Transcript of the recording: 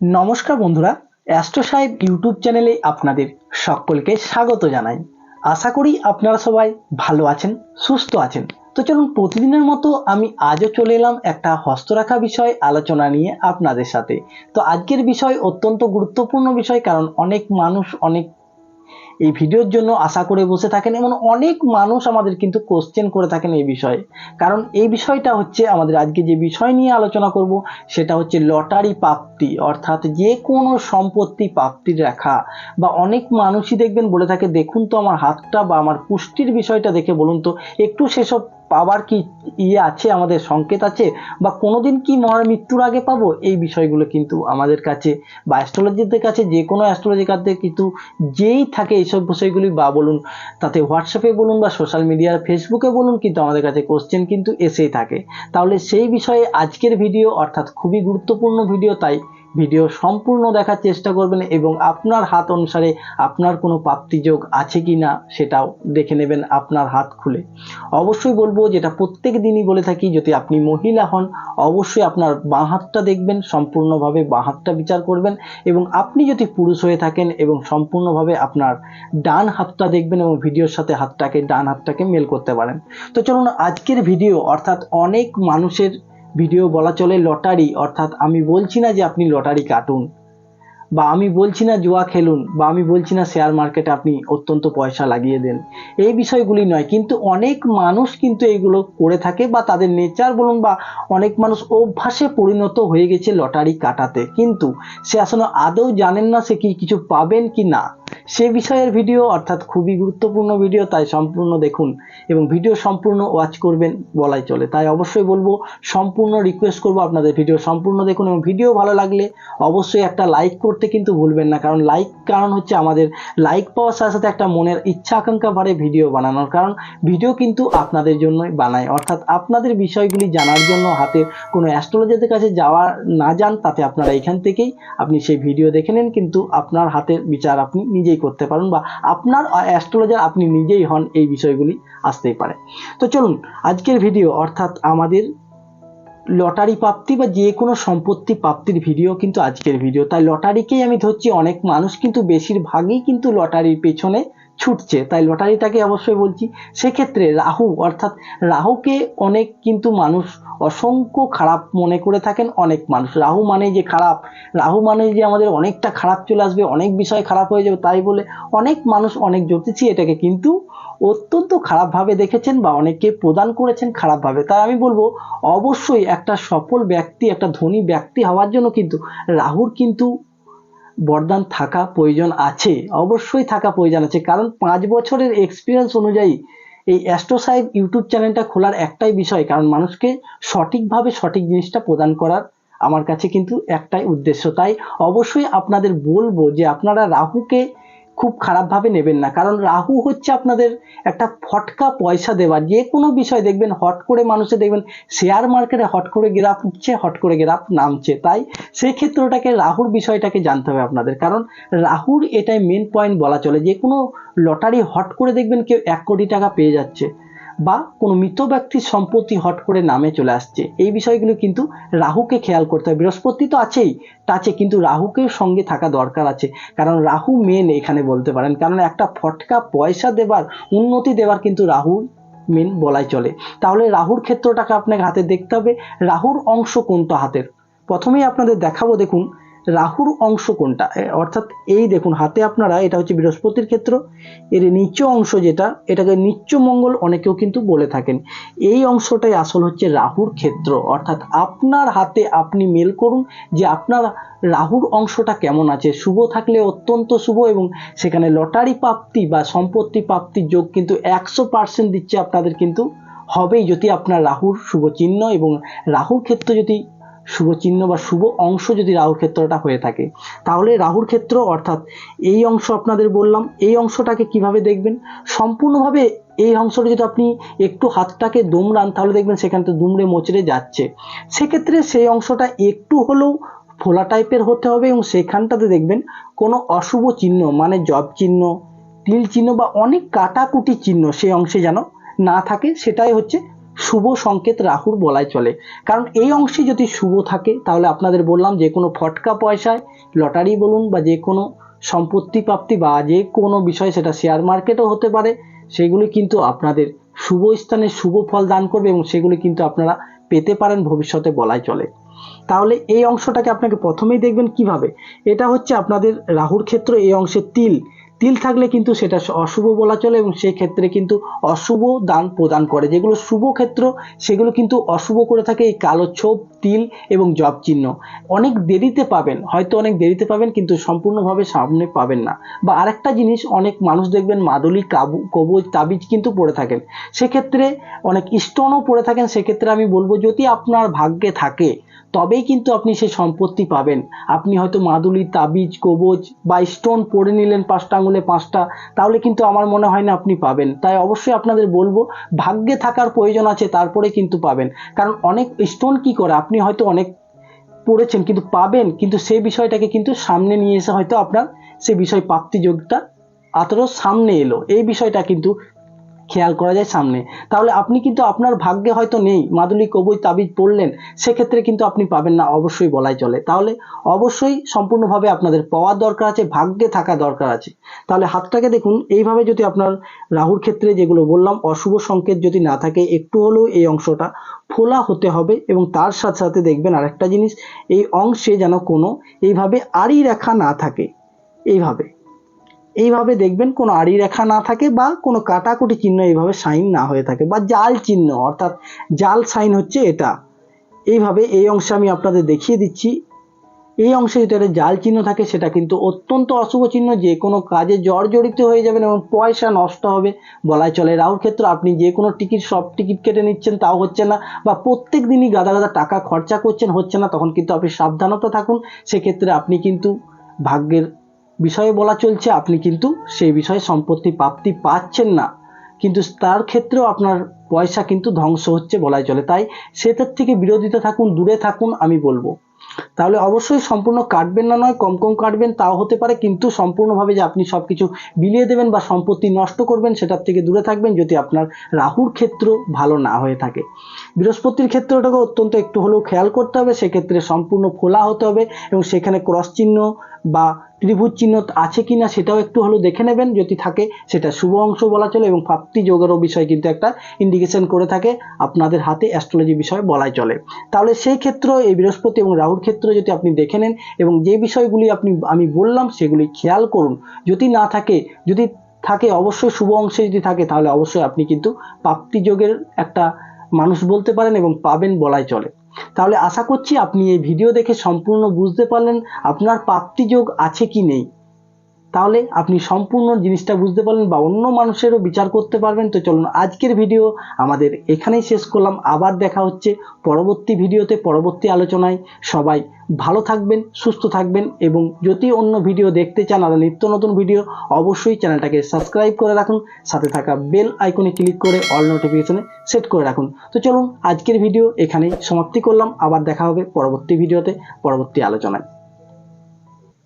নমস্কার বন্ধুরা, অ্যাস্ট্রো সাহেব ইউটিউব চ্যানেলে আপনাদের সকলকে স্বাগত জানাই। আশা করি আপনারা সবাই ভালো আছেন, সুস্থ আছেন। তো চলুন প্রতিদিনের মতো আমি আজও চলে এলাম একটা হস্তরেখা বিষয় আলোচনা নিয়ে আপনাদের সাথে। তো আজকের বিষয় অত্যন্ত গুরুত্বপূর্ণ বিষয়, কারণ অনেক মানুষ অনেক এই ভিডিওর জন্য আশা করে বসে থাকেন এবং অনেক মানুষ আমাদের কিন্তু কোশ্চেন করে থাকেন এই বিষয়ে। কারণ এই বিষয়টা হচ্ছে আমাদের আজকে যে বিষয় নিয়ে আলোচনা করব সেটা হচ্ছে লটারি প্রাপ্তি, অর্থাৎ যে কোনো সম্পত্তি প্রাপ্তির রেখা। বা অনেক মানুষই দেখবেন বলে থাকে, দেখুন তো আমার হাতটা বা আমার পুষ্টির বিষয়টা দেখে বলুন তো একটু সেসব পাবার কি আছে, আমাদের সংকেত আছে, বা কোনোদিন কি মৃত্যুর আগে পাবো। এই বিষয়গুলো কিন্তু আমাদের কাছে বা অ্যাস্ট্রোলজিদের কাছে, যে কোনো অ্যাস্ট্রোলজিকারদের কিন্তু যেই থাকে এইসব বিষয়গুলি, বা বলুন তাতে হোয়াটসঅ্যাপে বলুন বা সোশ্যাল মিডিয়ার ফেসবুকে বলুন, কিন্তু আমাদের কাছে কোশ্চেন কিন্তু এসেই থাকে। তাহলে সেই বিষয়ে আজকের ভিডিও, অর্থাৎ খুবই গুরুত্বপূর্ণ ভিডিও, তাই ভিডিও সম্পূর্ণ দেখার চেষ্টা করবেন এবং আপনার হাত অনুসারে আপনার কোনো প্রাপ্তিযোগ আছে কি না সেটাও দেখে নেবেন আপনার হাত খুলে। অবশ্যই বলবো, যেটা প্রত্যেক দিনই বলে থাকি, যদি আপনি মহিলা হন অবশ্যই আপনার বাঁ হাতটা দেখবেন, সম্পূর্ণভাবে বাঁ হাতটা বিচার করবেন। এবং আপনি যদি পুরুষ হয়ে থাকেন এবং সম্পূর্ণভাবে আপনার ডান হাতটা দেখবেন এবং ভিডিওর সাথে ডান হাতটাকে মেল করতে পারেন। তো চলুন আজকের ভিডিও, অর্থাৎ অনেক মানুষের ভিডিও বলা চলে লটারি, অর্থাৎ আমি বলছি না যে আপনি লটারি কাটুন, বা আমি বলছি না জুয়া খেলুন, বা আমি বলছি না শেয়ার মার্কেটে আপনি অত্যন্ত পয়সা লাগিয়ে দেন, এই বিষয়গুলি নয়। কিন্তু অনেক মানুষ কিন্তু এইগুলো করে থাকে, বা তাদের নেচার বলুন, বা অনেক মানুষ অভ্যাসে পরিণত হয়ে গেছে লটারি কাটাতে, কিন্তু সে আসলে আদৌ জানেন না সে কি কিছু পাবেন কি না। সে বিষয়ের ভিডিও, অর্থাৎ খুবই গুরুত্বপূর্ণ ভিডিও, তাই সম্পূর্ণ দেখুন এবং ভিডিও সম্পূর্ণ ওয়াচ করবেন বলাই চলে। তাই অবশ্যই বলবো, সম্পূর্ণ রিকোয়েস্ট করবো আপনাদের ভিডিও সম্পূর্ণ দেখুন, এবং ভিডিও ভালো লাগলে অবশ্যই একটা লাইক করতে কিন্তু ভুলবেন না। কারণ হচ্ছে আমাদের লাইক পাওয়ার সাথে সাথে একটা মনের ইচ্ছা আকাঙ্ক্ষা বাড়ে ভিডিও বানানোর, কারণ ভিডিও কিন্তু আপনাদের জন্যই বানায়, অর্থাৎ আপনাদের বিষয়গুলি জানার জন্য। হাতে কোনো অ্যাস্ট্রোলজারদের কাছে যাওয়া না যান, তাতে আপনারা এখান থেকেই আপনি সেই ভিডিও দেখে নেন, কিন্তু আপনার হাতের বিচার আপনি নিজেই করতে পারেন, বা আপনার অ্যাস্ট্রোলজার আপনি নিজেই হন, এই বিষয়গুলি আসতেই পারে। তো চলুন আজকের ভিডিও, অর্থাৎ আমাদের লটারি প্রাপ্তি বা যে কোনো সম্পত্তি প্রাপ্তির ভিডিও কিন্তু আজকের ভিডিও। তাই লটারিকেই আমি ধরছি, অনেক মানুষ কিন্তু বেশিরভাগই কিন্তু লটারির পেছনে ছুটছে, তাই লটারিটাকে অবশ্যই বলছি। সেক্ষেত্রে রাহু, অর্থাৎ রাহুকে অনেক কিন্তু মানুষ অসংখ্য খারাপ মনে করে থাকেন। অনেক মানুষ রাহু মানে যে খারাপ, রাহু মানে যে আমাদের অনেকটা খারাপ চলে আসবে, অনেক বিষয় খারাপ হয়ে যাবে, তাই বলে অনেক মানুষ, অনেক জ্যোতিষী এটাকে কিন্তু অত্যন্ত খারাপভাবে দেখেছেন, বা অনেকে প্রদান করেছেন খারাপভাবে। তাই আমি বলবো, অবশ্যই একটা সফল ব্যক্তি, একটা ধনী ব্যক্তি হওয়ার জন্য কিন্তু রাহুর কিন্তু বরদান থাকা প্রয়োজন আছে, অবশ্যই থাকা প্রয়োজন আছে। কারণ 5 বছরের এক্সপিরিয়েন্স অনুযায়ী এই অ্যাস্ট্রো সাহেব ইউটিউব চ্যানেলটা খোলার একটাই বিষয়, কারণ মানুষকে সঠিকভাবে সঠিক জিনিসটা প্রদান করার আমার কাছে কিন্তু একটাই উদ্দেশ্য। তাই অবশ্যই আপনাদের বলবো যে আপনারা রাহুকে খুব খারাপভাবে নেবেন না, কারণ রাহু হচ্ছে আপনাদের একটা ফটকা পয়সা দেওয়ার। যে কোনো বিষয় দেখবেন হট করে মানুষে দেখবেন শেয়ার মার্কেটে হট করে গ্রাফ উঠছে, হট করে গ্রাফ নামছে, তাই সেই ক্ষেত্রে ওটাকে রাহুর বিষয়টাকে জানতে হবে আপনাদের। কারণ রাহুর এটাই মেন পয়েন্ট বলা চলে। যে কোনো লটারি হট করে দেখবেন কেউ 1 কোটি টাকা পেয়ে যাচ্ছে, বা কোনো মৃত ব্যক্তির সম্পত্তি হট করে নামে চলে আসছে, এই বিষয়গুলো কিন্তু রাহুকে খেয়াল করতে হবে। বৃহস্পতি তো আছেই টাচে, কিন্তু রাহুকেও সঙ্গে থাকা দরকার আছে, কারণ রাহু মেন এখানে বলতে পারেন। কারণ একটা ফটকা পয়সা দেবার, উন্নতি দেবার কিন্তু রাহু মেন বলাই চলে। তাহলে রাহুর ক্ষেত্রটাকে আপনাকে হাতে দেখতে হবে, রাহুর অংশ কোনটা হাতের। প্রথমেই আপনাদের দেখাবো, দেখুন রাহুর অংশ কোনটা, অর্থাৎ এই দেখুন হাতে আপনারা, এটা হচ্ছে বৃহস্পতির ক্ষেত্র, এর নিচ অংশ যেটা, এটাকে নিচ্চ মঙ্গল অনেকেও কিন্তু বলে থাকেন। এই অংশটাই আসল হচ্ছে রাহুর ক্ষেত্র, অর্থাৎ আপনার হাতে আপনি মেল করুন যে আপনার রাহুর অংশটা কেমন আছে। শুভ থাকলে অত্যন্ত শুভ, এবং সেখানে লটারি প্রাপ্তি বা সম্পত্তি প্রাপ্তির যোগ কিন্তু 100% দিচ্ছে আপনাদের, কিন্তু হবেই যদি আপনার রাহুর শুভ চিহ্ন এবং রাহুর ক্ষেত্র যদি শুভ চিহ্ন বা শুভ অংশ যদি রাহুর ক্ষেত্রটা হয়ে থাকে। তাহলে রাহুর ক্ষেত্র, অর্থাৎ এই অংশ আপনাদের বললাম, এই অংশটাকে কিভাবে দেখবেন সম্পূর্ণভাবে। এই অংশটা যদি আপনি একটু হাতটাকে দুমড়ান, তাহলে দেখবেন সেখানটা দুমড়ে মোচড়ে যাচ্ছে। সেক্ষেত্রে সেই অংশটা একটু হলেও ফোলা টাইপের হতে হবে, এবং সেখানটাতে দেখবেন কোনো অশুভ চিহ্ন, মানে জব চিহ্ন, তিল চিহ্ন বা অনেক কাটাকুটি চিহ্ন সেই অংশে যেন না থাকে, সেটাই হচ্ছে শুভ সংকেত রাহুর বলাই চলে। কারণ এই অংশে যদি শুভ থাকে তাহলে আপনাদের বললাম যে কোনো ফটকা পয়সায়, লটারি বলুন বা যে কোনো সম্পত্তি প্রাপ্তি বা যে কোনো বিষয়, সেটা শেয়ার মার্কেটও হতে পারে, সেগুলি কিন্তু আপনাদের শুভ স্থানে শুভ ফল দান করবে এবং সেগুলি কিন্তু আপনারা পেতে পারেন ভবিষ্যতে বলাই চলে। তাহলে এই অংশটাকে আপনাকে প্রথমেই দেখবেন কিভাবে। এটা হচ্ছে আপনাদের রাহুর ক্ষেত্র, এই অংশে তিল তিল থাকলে কিন্তু সেটা অশুভ বলা চলে এবং সেই ক্ষেত্রে কিন্তু অশুভ দান প্রদান করে। যেগুলো শুভ ক্ষেত্র সেগুলো কিন্তু অশুভ করে থাকে এই কালো ছোপ, তিল এবং জপ চিহ্ন। অনেক দেরিতে পাবেন, হয়তো অনেক দেরিতে পাবেন, কিন্তু সম্পূর্ণভাবে সামনে পাবেন না। বা আরেকটা জিনিস, অনেক মানুষ দেখবেন মাদুলি, কবজ, তাবিজ কিন্তু পড়ে থাকেন, সেক্ষেত্রে অনেক স্টোনও পড়ে থাকেন। সেক্ষেত্রে আমি বলবো যদি আপনার ভাগ্যে থাকে তবেই কিন্তু আপনি সেই সম্পত্তি পাবেন। আপনি হয়তো মাদুলি, তাবিজ, কবজ বা স্টোন পরে নিলেন 5টা আঙুলে 5টা, তাহলে কিন্তু আমার মনে হয় না আপনি পাবেন। তাই অবশ্যই আপনাদের বলবো ভাগ্যে থাকার প্রয়োজন আছে, তারপরে কিন্তু পাবেন। কারণ অনেক স্টোন কি করে, আপনি হয়তো অনেক পড়েছেন কিন্তু পাবেন, কিন্তু সেই বিষয়টাকে কিন্তু সামনে নিয়ে এসে হয়তো আপনার সেই বিষয় প্রাপ্তি যোগটা আরো সামনে এলো, এই বিষয়টা কিন্তু খেয়াল করা যায় সামনে। তাহলে আপনি কিন্তু আপনার ভাগ্যে হয়তো নেই, মাদুলি, কবজ, তাবিজ পড়লেন, সেক্ষেত্রে কিন্তু আপনি পাবেন না, অবশ্যই বলাই চলে। তাহলে অবশ্যই সম্পূর্ণভাবে আপনাদের পাওয়ার দরকার আছে, ভাগ্যে থাকা দরকার আছে। তাহলে হাতটাকে দেখুন, এইভাবে যদি আপনার রাহুর ক্ষেত্রে যেগুলো বললাম অশুভ সংকেত যদি না থাকে, একটু হলেও এই অংশটা ফোলা হতে হবে। এবং তার সাথে সাথে দেখবেন আরেকটা জিনিস, এই অংশে যেন কোনো এইভাবে আড়ি রেখা না থাকে। এইভাবে দেখবেন কোনো আড়ি রেখা না থাকে বা কোনো কাটাকুটি চিহ্ন এইভাবে সাইন না হয়ে থাকে, বা জাল চিহ্ন, অর্থাৎ জাল সাইন হচ্ছে এটা। এইভাবে এই অংশে আমি আপনাদের দেখিয়ে দিচ্ছি, এই অংশে যদি একটা জাল চিহ্ন থাকে সেটা কিন্তু অত্যন্ত অশুভ চিহ্ন, যে কোনো কাজে জর্জরিত হয়ে যাবেন এবং পয়সা নষ্ট হবে বলাই চলে। রাহুর ক্ষেত্রে আপনি যে কোনো টিকিট, সব টিকিট কেটে নিচ্ছেন তাও হচ্ছে না, বা প্রত্যেক দিনই গাদা গাদা টাকা খরচা করছেন, হচ্ছে না, তখন কিন্তু আপনি সাবধানতা থাকুন। সেক্ষেত্রে আপনি কিন্তু ভাগ্যের বিষয়ে বলা চলছে, আপনি কিন্তু সেই বিষয়ে সম্পত্তি প্রাপ্তি পাচ্ছেন না, কিন্তু তার ক্ষেত্রেও আপনার পয়সা কিন্তু ধ্বংস হচ্ছে বলাই চলে। তাই সেটার থেকে বিরোধিতা থাকুন, দূরে থাকুন আমি বলবো। তাহলে অবশ্যই সম্পূর্ণ কাটবেন না, নয় কম কম কাটবেন, তাও হতে পারে, কিন্তু সম্পূর্ণভাবে যে আপনি সবকিছু বিলিয়ে দেবেন বা সম্পত্তি নষ্ট করবেন সেটার থেকে দূরে থাকবেন, যদি আপনার রাহুর ক্ষেত্র ভালো না হয়ে থাকে। বৃহস্পতির ক্ষেত্রটাকে অত্যন্ত একটু হলেও খেয়াল করতে হবে, সেক্ষেত্রে সম্পূর্ণ খোলা হতে হবে এবং সেখানে ক্রস চিহ্ন বা ত্রিভুজ চিহ্ন আছে কিনা সেটাও একটু হলেও দেখে নেবেন, যদি থাকে সেটা শুভ অংশ বলা চলে এবং প্রাপ্তি যোগেরও বিষয় কিন্তু একটা ইন্ডিকেশন করে থাকে আপনাদের হাতে, অ্যাস্ট্রোলজি বিষয়ে বলাই চলে। তাহলে সেই ক্ষেত্র এই বৃহস্পতি এবং রাহুর ক্ষেত্র যদি আপনি দেখে নেন এবং যে বিষয়গুলি আমি বললাম সেগুলি খেয়াল করুন, যদি না থাকে, যদি থাকে অবশ্যই শুভ অংশে যদি থাকে, তাহলে অবশ্যই আপনি কিন্তু প্রাপ্তি যোগের একটা মানুষ বলতে পারেন এবং পাবেন বলাই চলে। তাহলে আশা করছি আপনি এই ভিডিও দেখে সম্পূর্ণ বুঝতে পারলেন আপনার প্রাপ্তি যোগ আছে কি নেই। তাহলে আপনি সম্পূর্ণ জিনিসটা বুঝতে পারলেন বা অন্য মানুষেরও বিচার করতে পারবেন। তো চলুন আজকের ভিডিও আমাদের এখানেই শেষ করলাম, আবার দেখা হচ্ছে পরবর্তী ভিডিওতে, পরবর্তী আলোচনায়। সবাই ভালো থাকবেন, সুস্থ থাকবেন এবং যদি অন্য ভিডিও দেখতে চান আর নিত্য নতুন ভিডিও, অবশ্যই চ্যানেলটাকে সাবস্ক্রাইব করে রাখুন, সাথে থাকা বেল আইকনে ক্লিক করে অল নোটিফিকেশনে সেট করে রাখুন। তো চলুন আজকের ভিডিও এখানেই সমাপ্তি করলাম, আবার দেখা হবে পরবর্তী ভিডিওতে, পরবর্তী আলোচনায়।